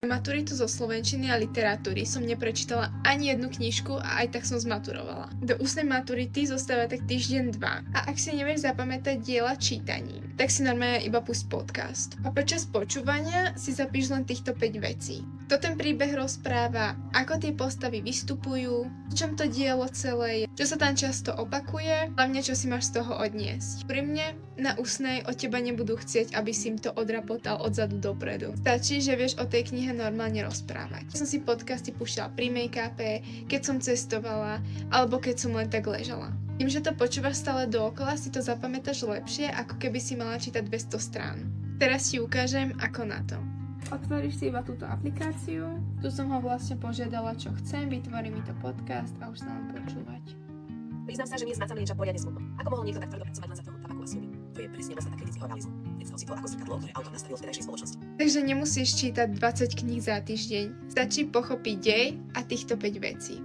Maturitu zo slovenčiny a literatúry som neprečítala ani jednu knižku a aj tak som zmaturovala. Do ústnej maturity zostáva tak týždeň 2 a ak si nevieš zapamätať diela čítaním, tak si normálne iba pusť podcast. A počas počúvania si zapíš len týchto 5 vecí. Kto ten príbeh rozpráva, ako tie postavy vystupujú, v čom to dielo celé je, čo sa tam často opakuje, hlavne čo si máš z toho odniesť. Pri mne na ústnej od teba nebudú chcieť, aby si im to odrapotal odzadu dopredu. Stačí, že vieš o tej knihe normálne rozprávať. Som si podcasty púšťala pri make-upe, keď som cestovala, alebo keď som len tak ležala. Tým, že to počúvaš stále dookola, si to zapamätáš lepšie, ako keby si mala čítať 200 strán. Teraz ti ukážem, ako na to. Otvoríš si iba túto aplikáciu. Tu som ho vlastne požiadala, čo chcem, vytvorí mi to podcast a už sa mám počúvať. Priznám sa, že mi je zmracané niečo poriadne smutno. Ako mohol niekto tak tvrdo pracovať len za toho tabaku a sľuby? To je presne podstata kritického realizmu. Predstav si to ako zrkadlo, ktoré autor nastavil v vtedajšej spoločnosti. Takže nemusíš čítať 20 kníh za týždeň. Stačí pochopiť dej a týchto 5 vecí.